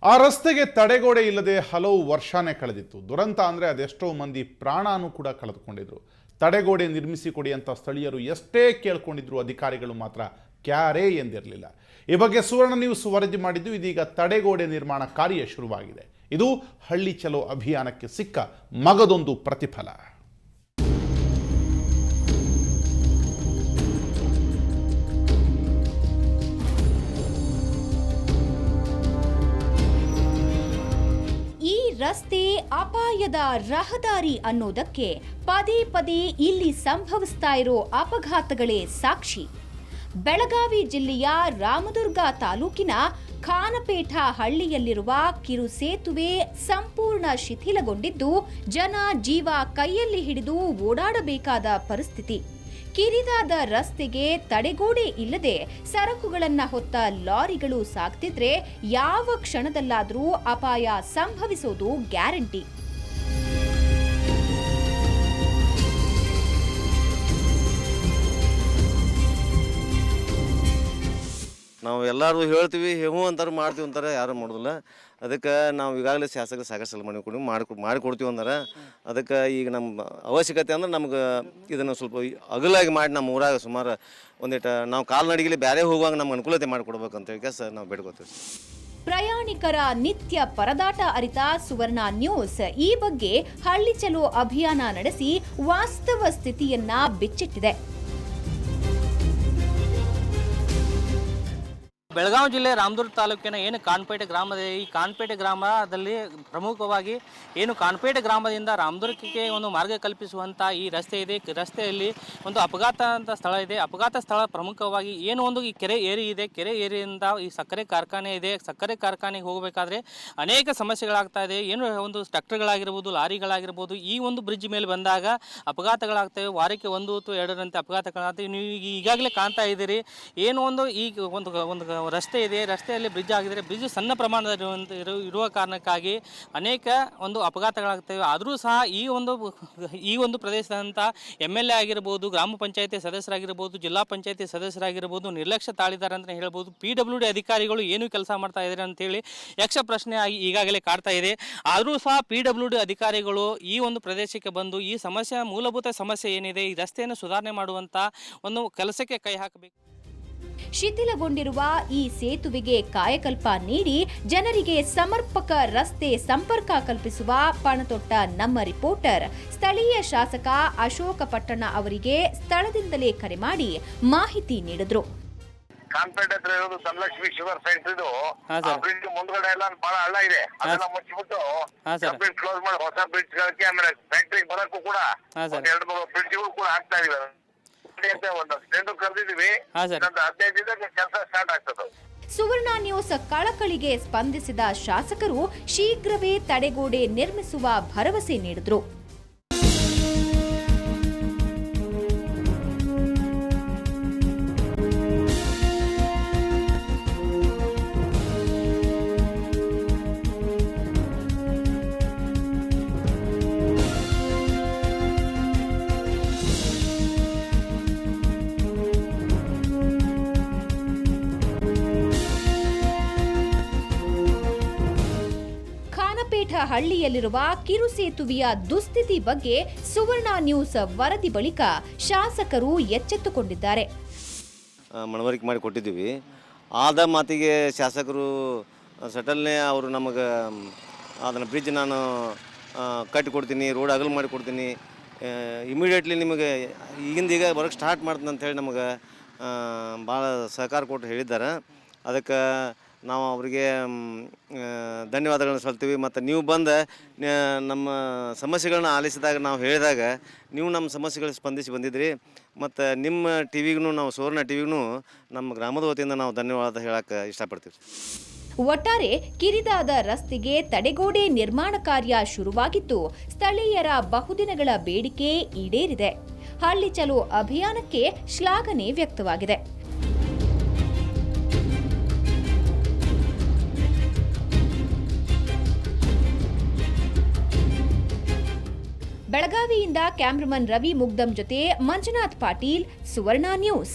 ಆ ರಸ್ತೆಗೆ ತಡೆಗೋಡೆ ಇಲ್ಲದೆ ಹಲವು ವರ್ಷನೇ ಕಳೆದಿತ್ತು. ದುರಂತ ಅಂದರೆ ಅದೆಷ್ಟೋ ಮಂದಿ ಪ್ರಾಣನೂ ಕೂಡ ಕಳೆದುಕೊಂಡಿದ್ರು. ತಡೆಗೋಡೆ ನಿರ್ಮಿಸಿಕೊಡಿ ಅಂತ ಸ್ಥಳೀಯರು ಎಷ್ಟೇ ಕೇಳ್ಕೊಂಡಿದ್ರು, ಅಧಿಕಾರಿಗಳು ಮಾತ್ರ ಕ್ಯಾರೇ ಎಂದಿರಲಿಲ್ಲ. ಈ ಬಗ್ಗೆ ಸುವರ್ಣ ನ್ಯೂಸ್ ವರದಿ ಮಾಡಿದ್ದು. ಇದೀಗ ತಡೆಗೋಡೆ ನಿರ್ಮಾಣ ಕಾರ್ಯ ಶುರುವಾಗಿದೆ. ಇದು ಹಳ್ಳಿ ಚಲೋ ಅಭಿಯಾನಕ್ಕೆ ಸಿಕ್ಕ ಮಗದೊಂದು ಪ್ರತಿಫಲ. ರಸ್ತೆ ಅಪಾಯದ ರಹದಾರಿ ಅನ್ನೋದಕ್ಕೆ ಪದೇ ಪದೇ ಇಲ್ಲಿ ಸಂಭವಿಸ್ತಾ ಇರೋ ಅಪಘಾತಗಳೇ ಸಾಕ್ಷಿ. ಬೆಳಗಾವಿ ಜಿಲ್ಲೆಯ ರಾಮದುರ್ಗ ತಾಲೂಕಿನ ಖಾನಪೇಟ ಹಳ್ಳಿಯಲ್ಲಿರುವ ಕಿರು ಸೇತುವೆ ಸಂಪೂರ್ಣ ಶಿಥಿಲಗೊಂಡಿದ್ದು, ಜನ ಜೀವ ಕೈಯಲ್ಲಿ ಹಿಡಿದು ಓಡಾಡಬೇಕಾದ ಪರಿಸ್ಥಿತಿ. ಕಿರಿದಾದ ರಸ್ತೆಗೆ ತಡೆಗೋಡೆ ಇಲ್ಲದೆ ಸರಕುಗಳನ್ನ ಹೊತ್ತ ಲಾರಿಗಳು ಸಾಗ್ತಿದ್ರೆ ಯಾವ ಕ್ಷಣದಲ್ಲಾದರೂ ಅಪಾಯ ಸಂಭವಿಸೋದು ಗ್ಯಾರಂಟಿ. ನಾವು ಎಲ್ಲರೂ ಹೇಳ್ತೀವಿ, ಹ್ಞೂ ಅಂತಾರೆ, ಮಾಡ್ತೀವಿ ಅಂತಾರೆ, ಯಾರು ಮಾಡೋದಿಲ್ಲ. ಅದಕ್ಕೆ ನಾವು ಈಗಾಗಲೇ ಶಾಸಕರು ಸಾಕಷ್ಟು ಸಲ ಮಾಡಿಕೊಡ್ತೀವಿ ಅಂದ್ರೆ, ಅದಕ್ಕೆ ಈಗ ನಮ್ಮ ಅವಶ್ಯಕತೆ ಅಂದ್ರೆ ನಮ್ಗೆ ಇದನ್ನು ಸ್ವಲ್ಪ ಅಗಲಾಗಿ ಮಾಡಿ ನಮ್ಮ ಊರಾಗ ಸುಮಾರು ಒಂದಿಟ್ಟು ನಾವು ಕಾಲ್ನಡಿಗೆಲಿ ಬೇರೆ ಹೋಗುವಾಗ ನಮ್ಗೆ ಅನುಕೂಲತೆ ಮಾಡಿಕೊಡ್ಬೇಕಂತೇಳಿ ಕೆಲಸ ನಾವು ಬೇಡ್ಕೋತೀವಿ. ಪ್ರಯಾಣಿಕರ ನಿತ್ಯ ಪರದಾಟ ಅರಿತ ಸುವರ್ಣ ನ್ಯೂಸ್ ಈ ಬಗ್ಗೆ ಹಳ್ಳಿ ಚಲೋ ಅಭಿಯಾನ ನಡೆಸಿ ವಾಸ್ತವ ಸ್ಥಿತಿಯನ್ನ ಬಿಚ್ಚಿಟ್ಟಿದೆ. ಬೆಳಗಾವಿ ಜಿಲ್ಲೆ ರಾಮದುರ್ಗ ತಾಲೂಕಿನ ಏನು ಖಾನಪೇಟೆ ಗ್ರಾಮದ ಈ ಖಾನಪೇಟೆ ಗ್ರಾಮದಲ್ಲಿ ಪ್ರಮುಖವಾಗಿ ಏನು ಖಾನಪೇಟೆ ಗ್ರಾಮದಿಂದ ರಾಮದುರ್ಗಕ್ಕೆ ಒಂದು ಮಾರ್ಗ ಕಲ್ಪಿಸುವಂಥ ಈ ರಸ್ತೆ ಇದೆ. ರಸ್ತೆಯಲ್ಲಿ ಒಂದು ಅಪಘಾತ ಅಂತ ಸ್ಥಳ ಇದೆ. ಅಪಘಾತ ಸ್ಥಳ ಪ್ರಮುಖವಾಗಿ ಏನು ಒಂದು ಈ ಕೆರೆ ಏರಿ ಇದೆ. ಕೆರೆ ಏರಿಯಿಂದ ಈ ಸಕ್ಕರೆ ಕಾರ್ಖಾನೆ ಇದೆ. ಸಕ್ಕರೆ ಕಾರ್ಖಾನೆಗೆ ಹೋಗಬೇಕಾದ್ರೆ ಅನೇಕ ಸಮಸ್ಯೆಗಳಾಗ್ತಾ ಇದೆ. ಏನು ಒಂದು ಟ್ರ್ಯಾಕ್ಟರ್ಗಳಾಗಿರ್ಬೋದು, ಲಾರಿಗಳಾಗಿರ್ಬೋದು, ಈ ಒಂದು ಬ್ರಿಡ್ಜ್ ಮೇಲೆ ಬಂದಾಗ ಅಪಘಾತಗಳಾಗ್ತವೆ. ವಾರಕ್ಕೆ 1 ಅಥವಾ 2ರಂತೆ ಅಪಘಾತಗಳಾಗ್ತವೆ. ನೀವು ಈಗಾಗಲೇ ಕಾಣ್ತಾ ಇದ್ದೀರಿ. ಏನು ಒಂದು ಈಗ ಒಂದು ರಸ್ತೆ ಇದೆ, ರಸ್ತೆಯಲ್ಲಿ ಬ್ರಿಡ್ಜ್ ಆಗಿದೆ. ಬ್ರಿಡ್ಜ್ ಸಣ್ಣ ಪ್ರಮಾಣದಲ್ಲಿ ಇರುವ ಕಾರಣಕ್ಕಾಗಿ ಅನೇಕ ಒಂದು ಅಪಘಾತಗಳಾಗ್ತವೆ. ಆದರೂ ಸಹ ಈ ಒಂದು ಪ್ರದೇಶದಂಥ MLA ಆಗಿರ್ಬೋದು, ಗ್ರಾಮ ಪಂಚಾಯತಿ ಸದಸ್ಯರಾಗಿರ್ಬೋದು, ಜಿಲ್ಲಾ ಪಂಚಾಯತಿ ಸದಸ್ಯರಾಗಿರ್ಬೋದು ನಿರ್ಲಕ್ಷ್ಯ ತಾಳಿದ್ದಾರೆ ಅಂತ ಹೇಳ್ಬೋದು. PWD ಅಧಿಕಾರಿಗಳು ಏನು ಕೆಲಸ ಮಾಡ್ತಾ ಇದ್ದಾರೆ ಅಂತೇಳಿ ಯಕ್ಷ ಪ್ರಶ್ನೆ ಆಗಿ ಈಗಾಗಲೇ ಕಾಡ್ತಾ ಇದೆ. ಆದರೂ ಸಹ PWD ಅಧಿಕಾರಿಗಳು ಈ ಒಂದು ಪ್ರದೇಶಕ್ಕೆ ಬಂದು ಈ ಸಮಸ್ಯೆ, ಮೂಲಭೂತ ಸಮಸ್ಯೆ ಏನಿದೆ, ಈ ರಸ್ತೆಯನ್ನು ಸುಧಾರಣೆ ಮಾಡುವಂಥ ಒಂದು ಕೆಲಸಕ್ಕೆ ಕೈ ಹಾಕಬೇಕು. ಶಿಥಿಲಗೊಂಡಿರುವ ಈ ಸೇತುವೆಗೆ ಕಾಯಕಲ್ಪ ನೀಡಿ ಜನರಿಗೆ ಸಮರ್ಪಕ ರಸ್ತೆ ಸಂಪರ್ಕ ಕಲ್ಪಿಸುವ ಪಣತೊಟ್ಟ ನಮ್ಮ ರಿಪೋರ್ಟರ್ ಸ್ಥಳೀಯ ಶಾಸಕ ಅಶೋಕ ಪಟ್ಟಣ ಅವರಿಗೆ ಸ್ಥಳದಿಂದಲೇ ಕರೆ ಮಾಡಿ ಮಾಹಿತಿ ನೀಡಿದ್ರು. ಖಾನಪೇಟೆ ಹತ್ರ ಇರೋದು ಧನಲಕ್ಷ್ಮಿ ಶುಗರ್ ಫ್ಯಾಕ್ಟರಿ ಬ್ರಿಡ್ಜ್ ಮುಂದ್ಗಡೆ ಎಲ್ಲ ಬಹಳ ಹಳ್ಳ ಇದೆ. ಅದನ್ನ ಮುಚ್ಚಿಬಿಟ್ಟು ಬ್ರಿಡ್ಜ್ ಕ್ಲೋಸ್ ಮಾಡಿ ಹೊಸ ಬ್ರಿಡ್ಜ್ ಗಳಕ್ಕೆ, ಆಮೇಲೆ ಫ್ಯಾಕ್ಟರಿ ಬರಕ್ಕೂ ಕೂಡ 2-3 ಬ್ರಿಡ್ಜ್ಗಳು ಕೂಡ ಹಾಕ್ತಾ ಇದೀವಿ. ಒಂದು ಟೆಂಡರ್ ಕರೆದಿದ್ದೀವಿ. 15 ದಿನಕ್ಕೆ ಕೆಲಸ ಸ್ಟಾರ್ಟ್ ಆಗ್ತದೆ. ಸುವರ್ಣ ನ್ಯೂಸ್ ಕಳಕಳಿಗೆ ಸ್ಪಂದಿಸಿದ ಶಾಸಕರು ಶೀಘ್ರವೇ ತಡೆಗೋಡೆ ನಿರ್ಮಿಸುವ ಭರವಸೆ ನೀಡಿದ್ರು. ಹಳ್ಳಿಯಲ್ಲಿರುವ ಕಿರು ಸೇತುವೆಯ ದುಸ್ಥಿತಿ ಬಗ್ಗೆ ಸುವರ್ಣ ನ್ಯೂಸ್ ವರದಿ ಬಳಿಕ ಶಾಸಕರು ಎಚ್ಚೆತ್ತುಕೊಂಡಿದ್ದಾರೆ. ಮನವರಿಕೆ ಮಾಡಿ ಕೊಟ್ಟಿದ್ದೀವಿ. ಆದ ಮಾತಿಗೆ ಶಾಸಕರು ಸಟಲ್ನೇ ಅವರು ನಮಗೆ ಅದನ್ನು ಬ್ರಿಡ್ಜ್ ನಾನು ಕಟ್ಟಿಕೊಡ್ತೀನಿ, ರೋಡ್ ಅಗಲ ಮಾಡಿ ಕೊಡ್ತೀನಿ, ಇಮಿಡಿಯೇಟ್ಲಿ ನಿಮಗೆ ಈಗ ಬರೋಕ್ಕೆ ಸ್ಟಾರ್ಟ್ ಮಾಡ್ತೀನಿ ಅಂತೇಳಿ ನಮಗೆ ಭಾಳ ಸಹಕಾರ ಕೊಟ್ಟು ಹೇಳಿದ್ದಾರೆ. ಅದಕ್ಕೆ ನಾವು ಅವರಿಗೆ ಧನ್ಯವಾದಗಳನ್ನ ಸಲ್ತೀವಿ. ಮತ್ತು ನೀವು ಬಂದು ನಮ್ಮ ಸಮಸ್ಯೆಗಳನ್ನ ಆಲಿಸಿದಾಗ, ನಾವು ಹೇಳಿದಾಗ ನೀವು ನಮ್ಮ ಸಮಸ್ಯೆಗಳಿಗೆ ಸ್ಪಂದಿಸಿ ಬಂದಿದ್ರಿ. ಮತ್ತು ನಿಮ್ಮ ಟಿವಿಗೂ, ನಾವು ಸುವರ್ಣ ಟಿವಿಗೂ ನಮ್ಮ ಗ್ರಾಮದ ವತಿಯಿಂದ ನಾವು ಧನ್ಯವಾದ ಹೇಳಕ್ಕೆ ಇಷ್ಟಪಡ್ತೀವಿ. ಒಟ್ಟಾರೆ ಕಿರಿದಾದ ರಸ್ತೆಗೆ ತಡೆಗೋಡೆ ನಿರ್ಮಾಣ ಕಾರ್ಯ ಶುರುವಾಗಿದ್ದು, ಸ್ಥಳೀಯರ ಬಹುದಿನಗಳ ಬೇಡಿಕೆ ಈಡೇರಿದೆ. ಹಳ್ಳಿ ಚಲೋ ಅಭಿಯಾನಕ್ಕೆ ಶ್ಲಾಘನೆ ವ್ಯಕ್ತವಾಗಿದೆ. ಬೆಳಗಾವಿಯಿಂದ ಕ್ಯಾಮ್ರಾಮನ್ ರವಿ ಮುಗ್ದಂ ಜೊತೆ ಮಂಜುನಾಥ್ ಪಾಟೀಲ್, ಸುವರ್ಣ ನ್ಯೂಸ್.